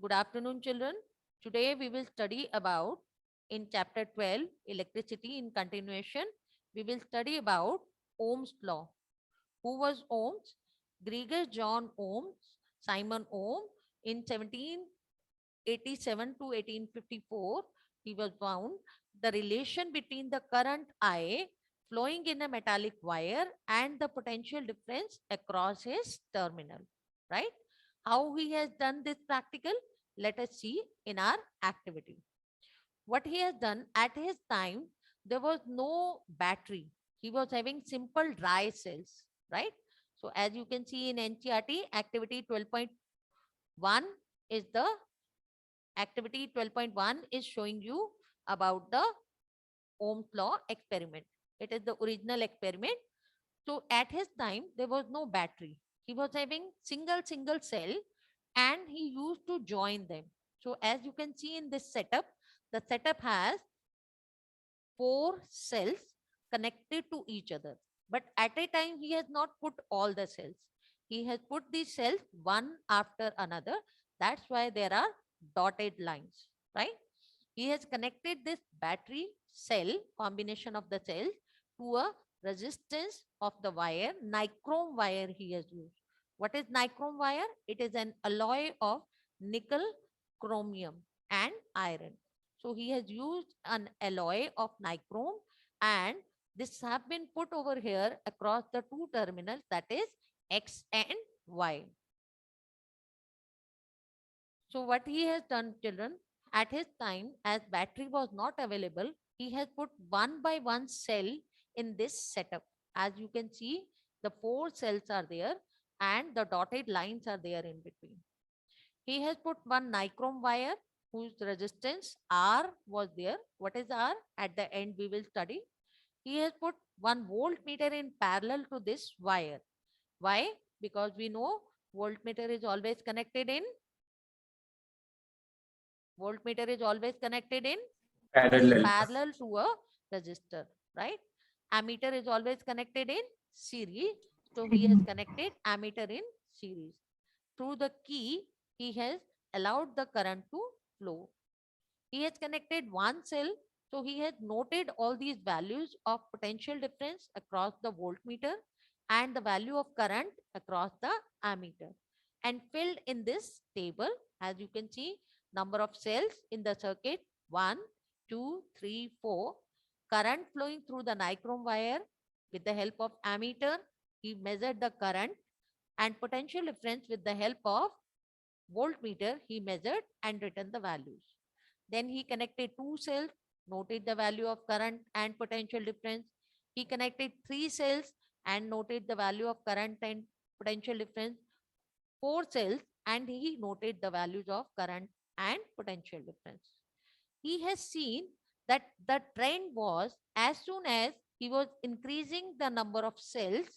Good afternoon, children. Today we will study about in chapter 12, electricity in continuation. We will study about Ohm's law. Who was Ohm's? Gregor John Ohms, Simon Ohm in 1787 to 1854. He was found the relation between the current I flowing in a metallic wire and the potential difference across his terminal, right? How he has done this practical? Let us see in our activity. What he has done at his time, there was no battery. He was having simple dry cells, right? So as you can see in NCRT, activity 12.1 is the activity 12.1 is showing you about the Ohm's law experiment. It is the original experiment. So at his time, there was no battery. He was having single cell and he used to join them. So as you can see in this setup, the setup has four cells connected to each other. But at a time, he has not put all the cells. He has put these cells one after another. That's why there are dotted lines, right? He has connected this battery cell, combination of the cells, to a resistance of the wire, nichrome wire he has used. What is nichrome wire? It is an alloy of nickel, chromium, and iron. So he has used an alloy of nichrome, and this have been put over here across the two terminals, that is X and Y. So what he has done, children, at his time, as battery was not available, he has put one by one cell in this setup. As you can see, the four cells are there and the dotted lines are there in between. He has put one nichrome wire whose resistance R was there. What is R? At the end we will study. He has put one voltmeter in parallel to this wire. Why? Because we know voltmeter is always connected in voltmeter is always connected in Parallel. parallel to a resistor, right? Ammeter is always connected in series. So he has connected ammeter in series. Through the key, he has allowed the current to flow. He has connected one cell. So he has noted all these values of potential difference across the voltmeter and the value of current across the ammeter, and filled in this table. As you can see, number of cells in the circuit 1, 2, 3, 4. Current flowing through the nichrome wire. With the help of ammeter, he measured the current, and potential difference with the help of voltmeter, he measured and written the values. Then he connected two cells, noted the value of current and potential difference. He connected three cells and noted the value of current and potential difference. Four cells, and he noted the values of current and potential difference. He has seen that the trend was, as soon as he was increasing the number of cells,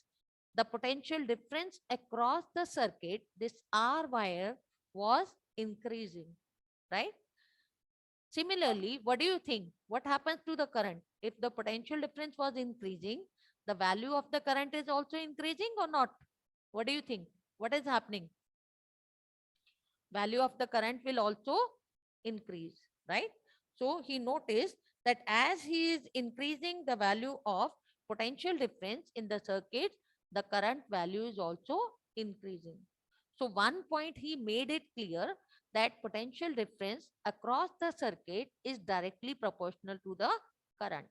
the potential difference across the circuit, this R wire, was increasing, right? Similarly, what do you think? What happens to the current? If the potential difference was increasing, the value of the current is also increasing or not? What do you think? What is happening? Value of the current will also increase, right? So he noticed that as he is increasing the value of potential difference in the circuit, the current value is also increasing. So one point he made it clear that potential difference across the circuit is directly proportional to the current.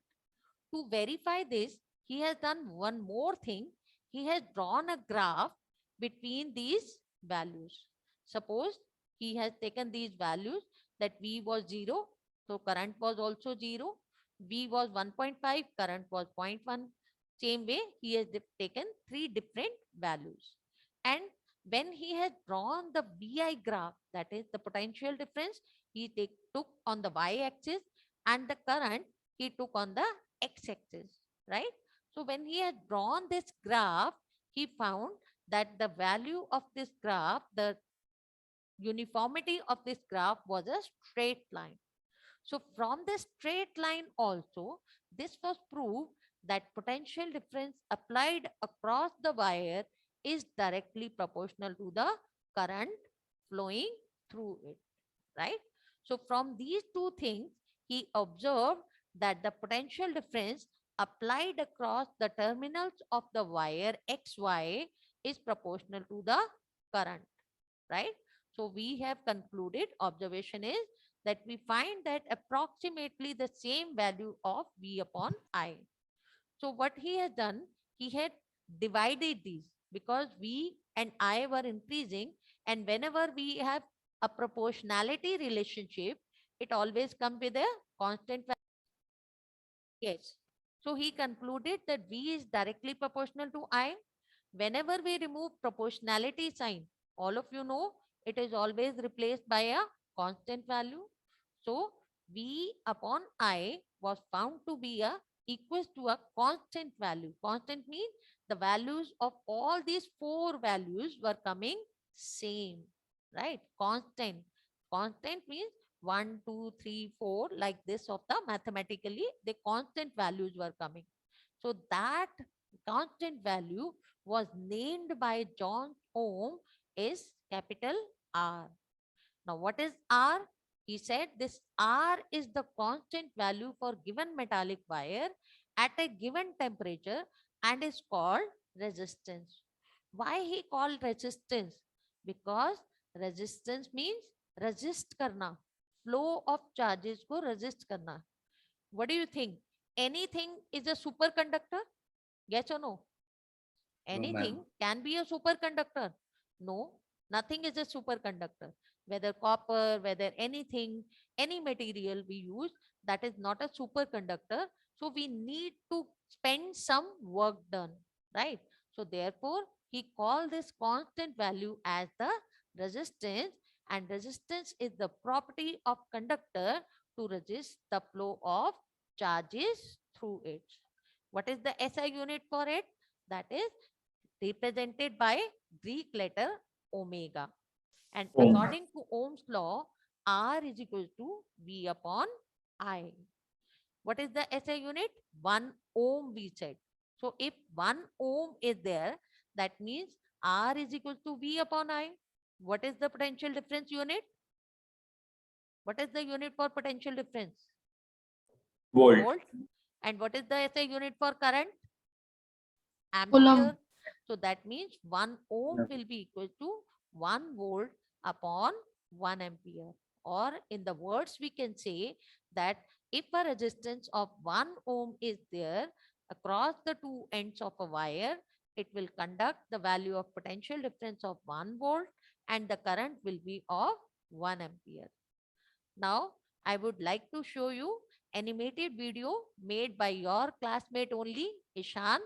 To verify this, he has done one more thing. He has drawn a graph between these values. Suppose he has taken these values, that V was 0, so current was also 0. V was 1.5, current was 0.1. Same way, he has taken three different values. And when he has drawn the VI graph, that is the potential difference, he took on the y-axis, and the current he took on the x-axis, right? So when he had drawn this graph, he found that the value of this graph, the uniformity of this graph, was a straight line. So from this straight line also, this was proved that potential difference applied across the wire is directly proportional to the current flowing through it. right? So from these two things, he observed that the potential difference applied across the terminals of the wire XY is proportional to the current, right? So we have concluded, observation is that we find that approximately the same value of V upon I. So what he has done, he had divided these because V and I were increasing, and whenever we have a proportionality relationship, it always comes with a constant value. Yes. So he concluded that V is directly proportional to I. Whenever we remove proportionality sign, all of you know it is always replaced by a constant value. So V upon I was found to be a equals to a constant value. Constant means the values of all these four values were coming same, right? Constant. Constant means 1, 2, 3, 4, like this of the mathematically, the constant values were coming. So that constant value was named by John Ohm is capital R. Now, what is R? He said this R is the constant value for given metallic wire at a given temperature and is called resistance. Why he called resistance? Because resistance means resist karna, flow of charges ko resist karna. What do you think? Anything is a superconductor? Yes or no? No, ma'am. Anything can be a superconductor. No, nothing is a superconductor. Whether copper, whether anything, any material we use, that is not a superconductor. So we need to spend some work done, right? So therefore, he called this constant value as the resistance, and resistance is the property of conductor to resist the flow of charges through it. What is the SI unit for it? That is represented by Greek letter omega. And Ohm. according to Ohm's law, R is equal to V upon I. What is the SI unit? 1 ohm we said. So if 1 ohm is there, that means R is equal to V upon I. What is the potential difference unit? What is the unit for potential difference? Volt. Volt. And what is the SI unit for current? Coulomb. Ampere. So that means 1 ohm will be equal to 1 volt upon 1 ampere. Or in the words, we can say that if a resistance of 1 ohm is there across the two ends of a wire, it will conduct the value of potential difference of 1 volt and the current will be of 1 ampere. Now, I would like to show you animated video made by your classmate only, Ishan.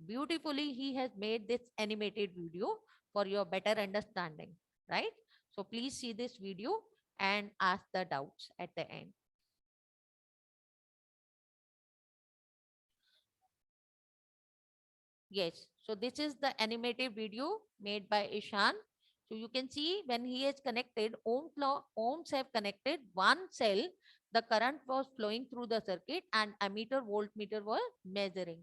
Beautifully, he has made this animated video for your better understanding, right? So please see this video and ask the doubts at the end. Yes, so this is the animated video made by Ishan. So you can see when he is connected, ohms have connected one cell, the current was flowing through the circuit and ammeter voltmeter was measuring.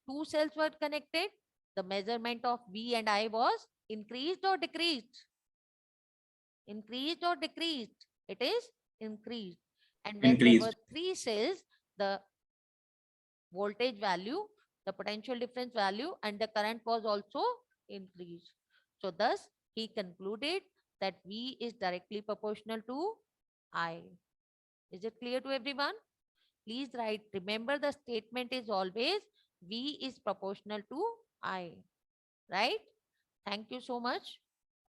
Two cells were connected, the measurement of V and I was increased or decreased? Increased or decreased? It is increased. And when there were Increased. three cells, the voltage value, the potential difference value, and the current was also increased. So thus he concluded that V is directly proportional to I. Is it clear to everyone? Please write. Remember the statement is always V is proportional to I. Right? Thank you so much.